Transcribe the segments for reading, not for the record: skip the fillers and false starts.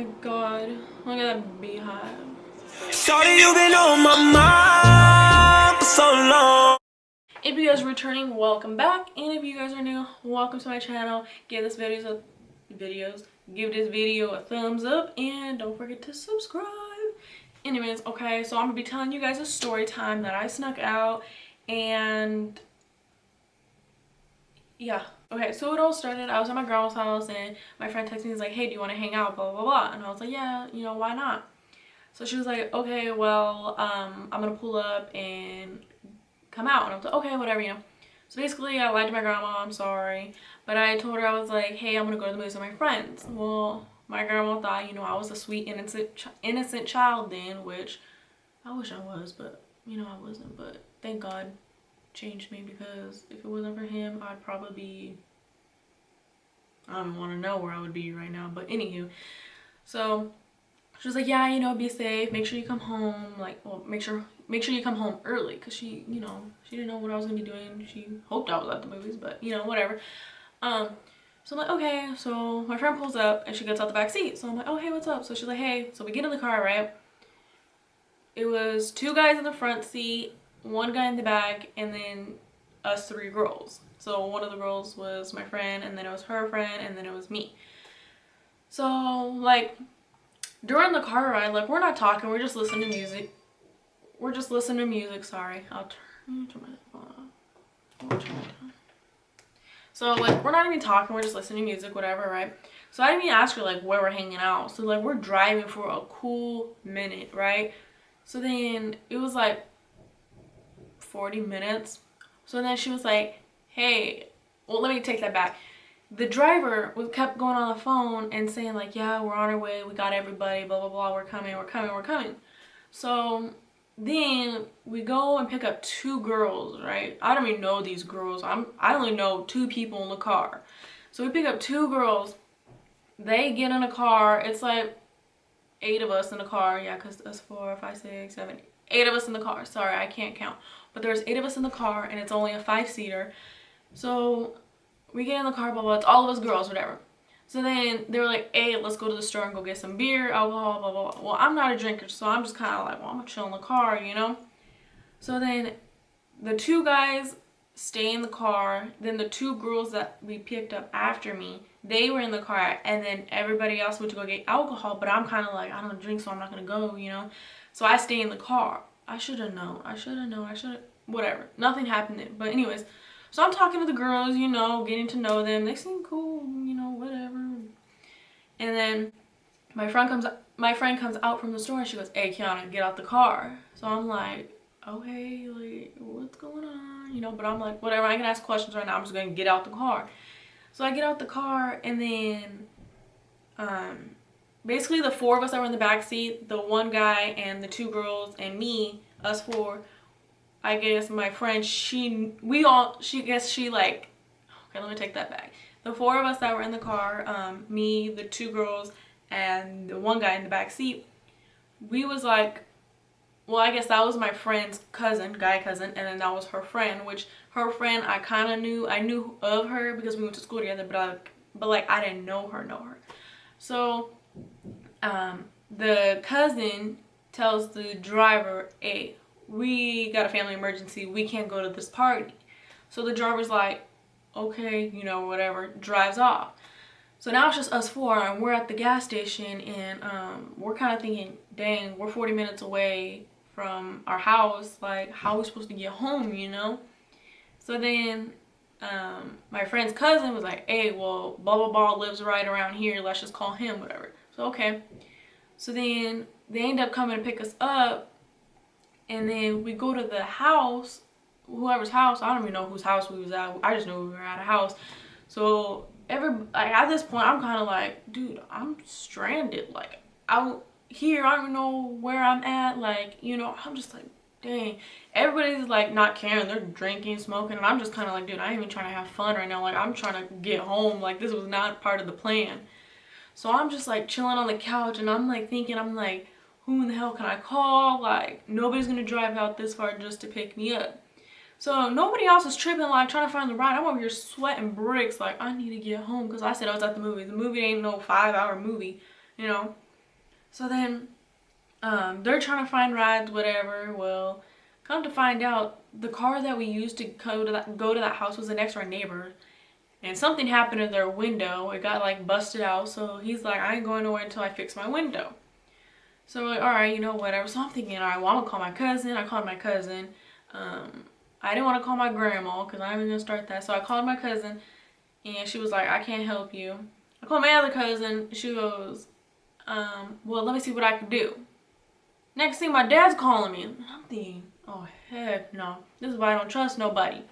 my god. Look at that beehive. Shorty, you been on my mind for so long. If you guys are returning, welcome back. And if you guys are new, welcome to my channel. Give this video a thumbs up and don't forget to subscribe. Anyways, okay, so I'm gonna be telling you guys a story time that I snuck out, and yeah. Okay, so it all started, I was at my grandma's house and my friend texted me, he's like, hey, do you want to hang out, blah blah blah, and I was like, yeah, you know, why not? So she was like, okay, well, I'm gonna pull up and come out. And I was like, okay, whatever, you know. So basically, I lied to my grandma, I'm sorry. But I told her, I was like, hey, I'm gonna go to the movies with my friends. Well, my grandma thought, you know, I was a sweet, innocent child then, which I wish I was, but, you know, I wasn't. But thank God changed me, because if it wasn't for him, I'd probably be, I don't want to know where I would be right now. But anywho, so she was like, yeah, you know, be safe, make sure you come home, like, well, make sure you come home early, because she, you know, she didn't know what I was gonna be doing. She hoped I was at the movies, but, you know, whatever. So I'm like, okay. So my friend pulls up and she gets out the back seat, so I'm like, oh, hey, what's up? So she's like, hey. So we get in the car, right? It was two guys in the front seat, one guy in the back, and then us three girls. So one of the girls was my friend, and then it was her friend, and then it was me. So, like, during the car ride, like, we're not talking, we're just listening to music. Sorry. I'll turn my phone off. So, like, we're not even talking, we're just listening to music, whatever, right? So I didn't even ask her, like, where we're hanging out. So, like, we're driving for a cool minute, right? So then it was like 40 minutes. So then she was like, hey, well, let me take that back. The driver kept going on the phone and saying, like, yeah, we're on our way, we got everybody, blah blah blah, we're coming. So then we go and pick up two girls, right? I don't even know these girls. I only know two people in the car. So we pick up two girls, they get in a car. It's like 8 of us in the car. Yeah, because us 4, 5, 6, 7, 8 of us in the car. Sorry, I can't count, but there's 8 of us in the car and it's only a 5-seater. So we get in the car, blah blah, it's all of us girls, whatever. So then they were like, hey, let's go to the store and go get some beer, alcohol, blah blah blah. Well, I'm not a drinker, so I'm just kind of like, well, I'm gonna chill in the car, you know. So then the two guys stay in the car, then the two girls that we picked up after me, they were in the car, and then everybody else went to go get alcohol. But I'm kind of like, I don't drink, so I'm not gonna go, you know. So I stay in the car. I should have known, whatever, nothing happened then. But anyways, so I'm talking to the girls, you know, getting to know them. They seem cool, you know, whatever. And then my friend comes out from the store and she goes, hey, Kiana, get out the car. So I'm like, okay, like, what's going on? You know, but I'm like, whatever, I can ask questions right now. I'm just going to get out the car. So I get out the car, and then basically the 4 of us that were in the back seat, the one guy and the 2 girls and me, us 4, I guess my friend, okay, let me take that back. The 4 of us that were in the car, me, the 2 girls, and the one guy in the back seat, we was like, well, I guess that was my friend's cousin, guy cousin, and then that was her friend, which her friend I kind of knew. I knew of her because we went to school together, but like I didn't know her. So the cousin tells the driver, hey, we got a family emergency, we can't go to this party. So the driver's like, okay, you know, whatever, drives off. So now it's just us 4, and we're at the gas station, and we're kind of thinking, dang, we're 40 minutes away from our house, like, how are we supposed to get home, you know? So then my friend's cousin was like, hey, well, blah blah blah lives right around here, let's just call him, whatever. So okay, so then they end up coming to pick us up, and then we go to the house, whoever's house, I don't even know whose house we was at, I just knew we were at a house. So at this point I'm kind of like, dude, I'm stranded, like, out here, I don't even know where I'm at, like, you know. I'm just like, dang, everybody's like not caring, they're drinking, smoking, and I'm just kind of like, dude, I ain't even trying to have fun right now, like, I'm trying to get home, like, this was not part of the plan. So I'm just like chilling on the couch, and I'm like thinking, I'm like, who in the hell can I call? Like, nobody's gonna drive out this far just to pick me up. So nobody else is tripping, like, trying to find the ride. I'm over here sweating bricks, like, I need to get home, because I said I was at the movie. The movie ain't no 5-hour movie, you know. So then they're trying to find rides, whatever. Well, come to find out, the car that we used to go to that house was the next door neighbor. And something happened to their window. It got like busted out. So he's like, I ain't going nowhere until I fix my window. So we're like, all right, whatever. So I'm thinking, all right, well, I'm going to call my cousin. I called my cousin. I didn't want to call my grandma because I'm even going to start that. So I called my cousin and she was like, I can't help you. I called my other cousin. She goes, well, let me see what I can do. Next thing, my dad's calling me. I'm thinking, oh, heck no. This is why I don't trust nobody.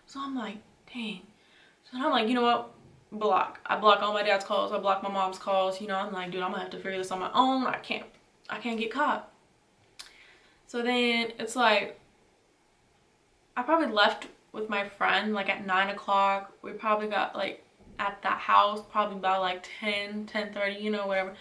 So I'm like, dang. So I'm like, you know what? Block. I block all my dad's calls. I block my mom's calls. I'm like, dude, I'm going to have to figure this on my own. I can't get caught. So then it's like, I probably left with my friend like at 9 o'clock. We probably got like at that house probably about like 10:30, whatever.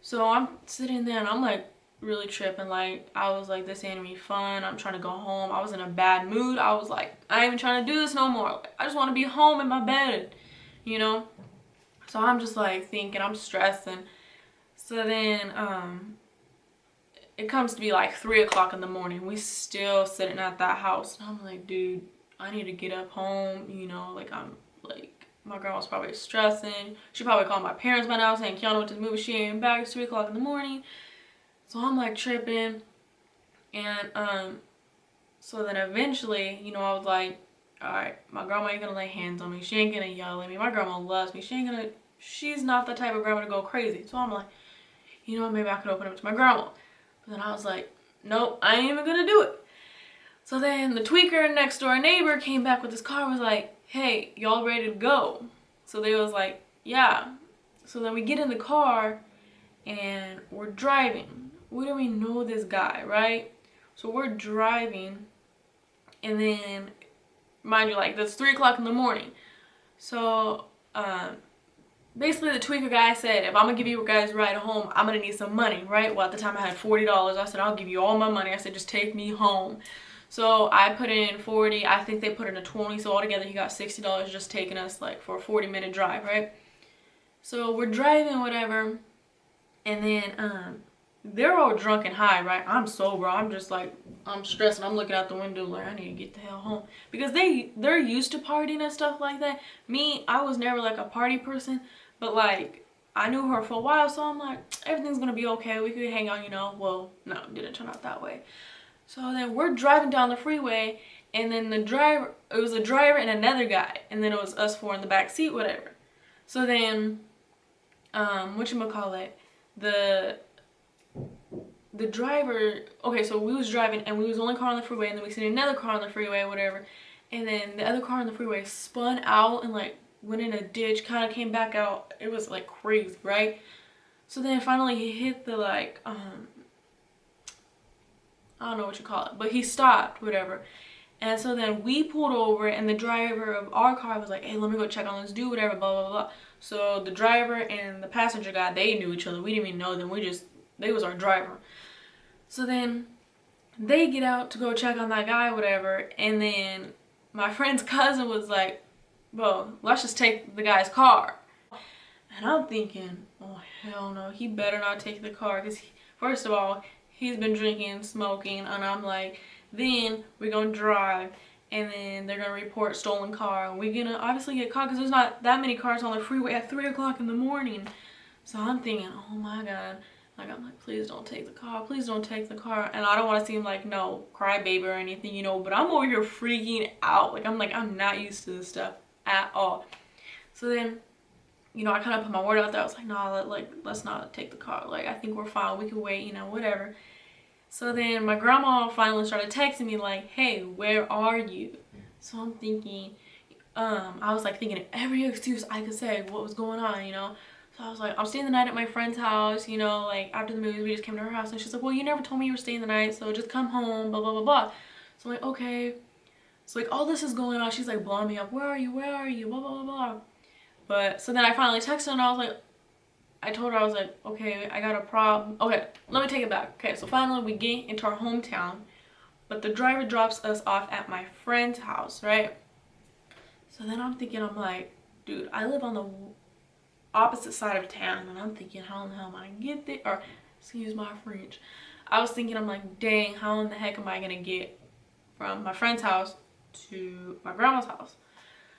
So I'm sitting there and I'm like really tripping. Like, I was like, this ain't gonna be fun. I'm trying to go home. I was in a bad mood. I was like, I ain't even trying to do this no more. Like, I just want to be home in my bed, So I'm just like thinking, I'm stressing. So then it comes to be like 3 o'clock in the morning. We still sitting at that house. And I'm like, dude, I need to get up home, like I'm like, my girl was probably stressing. She probably called my parents by now saying Kiana went to the movie. She ain't back. It's 3 o'clock in the morning. So I'm like tripping. And so then eventually, I was like, all right, my grandma ain't gonna lay hands on me. She ain't gonna yell at me. My grandma loves me. She's not the type of grandma to go crazy. So I'm like, maybe I could open up to my grandma. But then I was like, nope, I ain't even gonna do it. So then the tweaker next door neighbor came back with his car and was like, hey, y'all ready to go? So they was like, yeah. So then we get in the car and we're driving. We don't even know this guy, right? So we're driving and then, mind you, like that's 3 o'clock in the morning. So basically the tweaker guy said, if I'm gonna give you guys a ride home, I'm gonna need some money, right? Well, at the time I had $40. I said, I'll give you all my money. I said, just take me home. So I put in 40. I think they put in a 20. So altogether he got $60 just taking us like for a 40-minute drive, right? So we're driving, whatever. And then they're all drunk and high, right? I'm sober. I'm just like, I'm stressing. I'm looking out the window like, I need to get the hell home. Because they're used to partying and stuff like that. Me, I was never like a party person. But like, I knew her for a while. So I'm like, everything's going to be okay. We could hang out, Well, no, it didn't turn out that way. So then we're driving down the freeway. And then it was a driver and another guy. And then it was us four in the back seat, whatever. So then, whatchamacallit, the driver, okay, so we was driving and we was the only car on the freeway, and then we seen another car on the freeway, whatever, and then the other car on the freeway spun out and like went in a ditch, kind of came back out. It was like crazy, right? So then finally he hit the like, I don't know what you call it, but he stopped, whatever. And so then we pulled over and the driver of our car was like, hey, let me go check on this dude, whatever, blah, blah, blah. So the driver and the passenger guy, they knew each other. We didn't even know them. They was our driver. So then they get out to go check on that guy, whatever. And then my friend's cousin was like, well, let's just take the guy's car. And I'm thinking, oh, hell no. He better not take the car. Because first of all, he's been drinking, smoking. And I'm like, then we're going to drive. And then they're going to report stolen car. And we're going to obviously get caught because there's not that many cars on the freeway at 3 o'clock in the morning. So I'm thinking, oh my God. Like, I'm like, please don't take the car. Please don't take the car. And I don't want to seem like, no, crybaby or anything, But I'm over here freaking out. Like, I'm not used to this stuff at all. So then, I kind of put my word out there. I was like, nah, let's not take the car. Like, I think we're fine. We can wait, whatever. So then my grandma finally started texting me like, hey, where are you? So I'm thinking, I was like thinking of every excuse I could say what was going on, So I was like, I'm staying the night at my friend's house, like after the movie, we just came to her house. And she's like, well, you never told me you were staying the night, so just come home, blah, blah, blah, blah. So I'm like, okay. So like all this is going on. She's like blowing me up. Where are you? Where are you? Blah, blah, blah, blah. But so then I finally texted her and I was like, okay, I got a problem. Okay, let me take it back. Okay, so finally we get into our hometown, but the driver drops us off at my friend's house, right? So then I'm thinking, I'm like, dude, I live on the opposite side of town, and I'm thinking, how in the hell am I gonna get there? Or excuse my French. I was thinking, I'm like, dang, how in the heck am I gonna get from my friend's house to my grandma's house?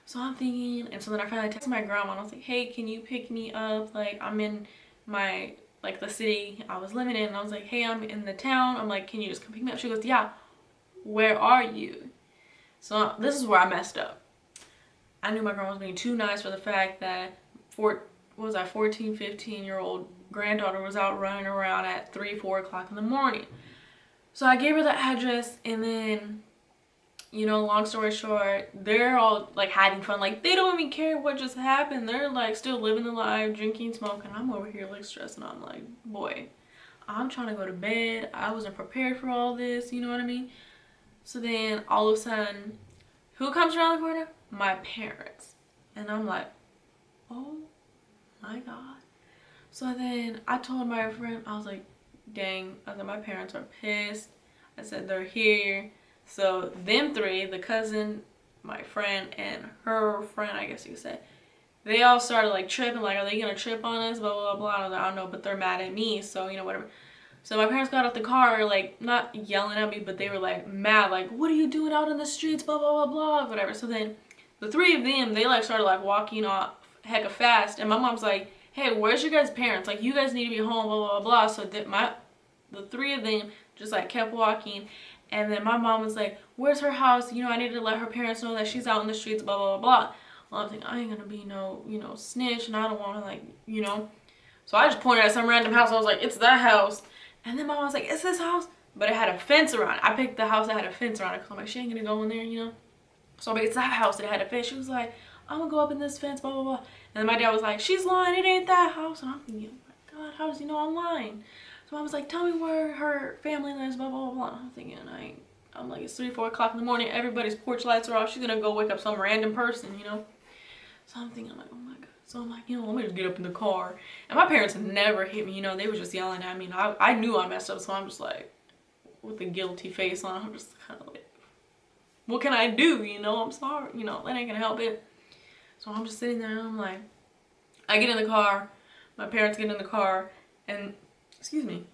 So I'm thinking, and so then I finally texted my grandma and I was like, hey, can you pick me up? Like, I'm in my, like, the city I was living in. And I was like, hey, I'm in the town. I'm like, can you just come pick me up? She goes, yeah, where are you? So this is where I messed up. I knew my grandma was being too nice for the fact that 14, 15-year-old granddaughter was out running around at 3, 4 o'clock in the morning. So I gave her the address, and then, you know, long story short, they're all like having fun. Like, they don't even care what just happened. They're like still living the life, drinking, smoking. I'm over here like stressing. I'm like, boy, I'm trying to go to bed. I wasn't prepared for all this, you know what I mean? So then all of a sudden, who comes around the corner? My parents. And I'm like, oh my God. So then I told my friend, I was like, dang, I said, my parents are pissed. I said, they're here. So them three, the cousin, my friend, and her friend, I guess you could say, they all started like tripping, like, are they gonna trip on us, blah, blah, blah. I was like, I don't know, but they're mad at me, so, you know, whatever. So my parents got out the car, like, not yelling at me, but they were like mad, like, what are you doing out in the streets, blah, blah, blah, blah, whatever. So then the three of them, they like started like walking off hecka fast, and my mom's like, hey, where's your guys' parents? Like, you guys need to be home, blah, blah, blah. So the three of them just like kept walking, and then my mom was like, where's her house? You know, I need to let her parents know that she's out in the streets, blah, blah, blah, blah. Well, I'm thinking, I ain't gonna be no, you know, snitch, and I don't want to, like, you know. So I just pointed at some random house. I was like, it's that house. And then my mom was like, it's this house. But it had a fence around it. I picked the house that had a fence around it because I'm like, she ain't gonna go in there, you know. So I'm like, it's that house that had a fence. She was like, I'm gonna go up in this fence, blah, blah, blah. And then my dad was like, she's lying, it ain't that house. And I'm thinking, oh my God, how does he know I'm lying? So I was like, tell me where her family lives, blah, blah, blah, blah. I'm thinking, I'm like, it's 3, 4 o'clock in the morning. Everybody's porch lights are off. She's gonna go wake up some random person, you know. So I'm thinking, I'm like, oh my God. So I'm like, you know, let me just get up in the car. And my parents never hit me, you know. They were just yelling at me. And I knew I messed up, so I'm just like, with a guilty face on, I'm just kind of like, what can I do, you know? I'm sorry, you know, that ain't gonna help it. So I'm just sitting there and I'm like, I get in the car, my parents get in the car, and, excuse me,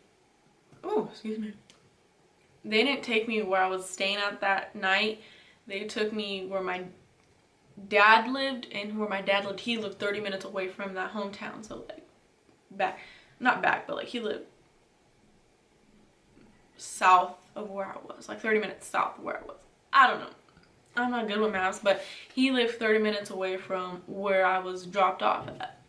they didn't take me where I was staying at that night. They took me where my dad lived, and where my dad lived, he lived 30 minutes away from that hometown. So like not back, but like he lived south of where I was, like 30 minutes south of where I was. I don't know, I'm not good with maps, but he lived 30 minutes away from where I was dropped off at.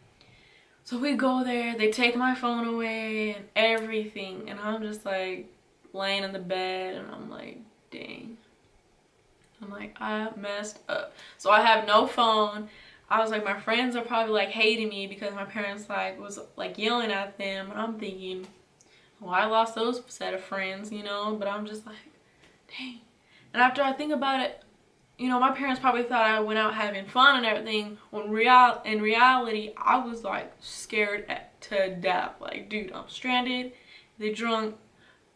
So we go there, they take my phone away and everything, and I'm just like laying in the bed, and I'm like, dang. I'm like, I messed up. So I have no phone. I was like, my friends are probably like hating me because my parents like was like yelling at them, and I'm thinking, well, I lost those set of friends, you know. But I'm just like, dang. And after I think about it, you know, my parents probably thought I went out having fun and everything, when in reality I was like scared to death. Like, dude, I'm stranded, they drunk,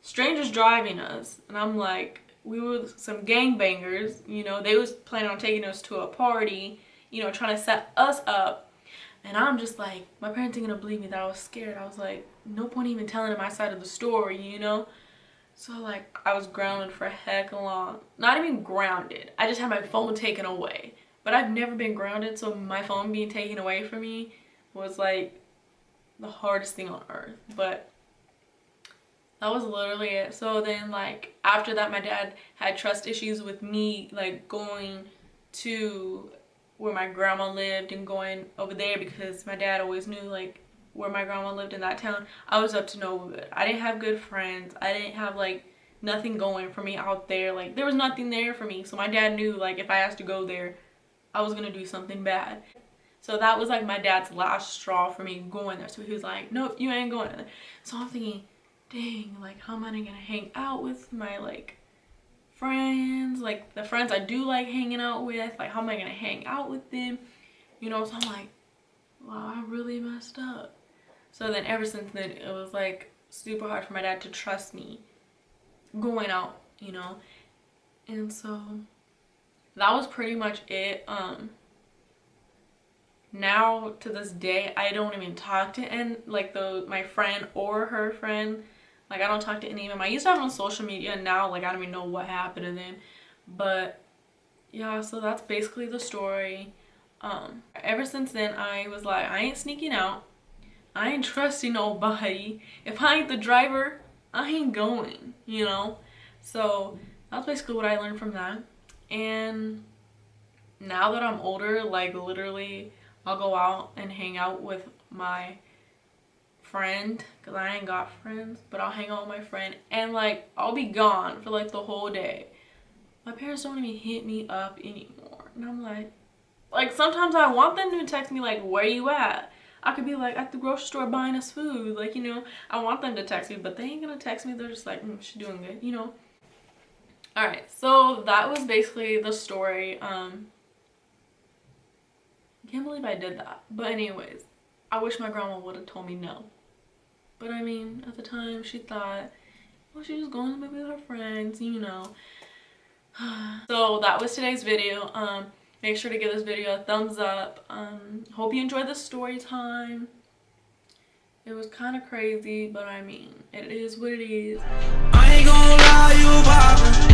strangers driving us, and I'm like, we were some gangbangers, you know, they was planning on taking us to a party, you know, trying to set us up. And I'm just like, my parents ain't gonna believe me that I was scared. I was like, no point even telling them my side of the story, you know. So like, I was grounded for a heck of long. Not even grounded, I just had my phone taken away. But I've never been grounded, so my phone being taken away from me was like the hardest thing on earth. But that was literally it. So then like after that, my dad had trust issues with me like going to where my grandma lived and going over there, because my dad always knew like where my grandma lived in that town. I was up to no good. I didn't have good friends. I didn't have like nothing going for me out there. Like, there was nothing there for me. So my dad knew like if I asked to go there, I was gonna do something bad. So that was like my dad's last straw for me going there. So he was like, nope, you ain't going there. So I'm thinking, dang, like, how am I gonna hang out with my like friends, like the friends I do like hanging out with? Like, how am I gonna hang out with them, you know? So I'm like, wow, I really messed up. So then ever since then, it was like super hard for my dad to trust me going out, you know. And so that was pretty much it. now to this day, I don't even talk to my friend or her friend. Like, I don't talk to any of them. I used to have them on social media, and now, like, I don't even know what happened to them. But yeah, so that's basically the story. Ever since then, I was like, I ain't sneaking out. I ain't trusting nobody. If I ain't the driver, I ain't going, you know? So that's basically what I learned from that. And now that I'm older, like, literally, I'll go out and hang out with my friend, because I ain't got friends, but I'll hang out with my friend, and, like, I'll be gone for, like, the whole day. My parents don't even hit me up anymore. And I'm like, sometimes I want them to text me, like, where you at? I could be, like, at the grocery store buying us food. Like, you know, I want them to text me, but they ain't gonna text me. They're just like, she's doing good, you know? Alright, so that was basically the story. I can't believe I did that. But anyways, I wish my grandma would have told me no. But I mean, at the time, she thought, well, she was going to maybe with her friends, you know. So that was today's video. Make sure to give this video a thumbs up. Hope you enjoyed this story time. It was kind of crazy, but I mean, it is what it is. I ain't gonna lie, you poppin'.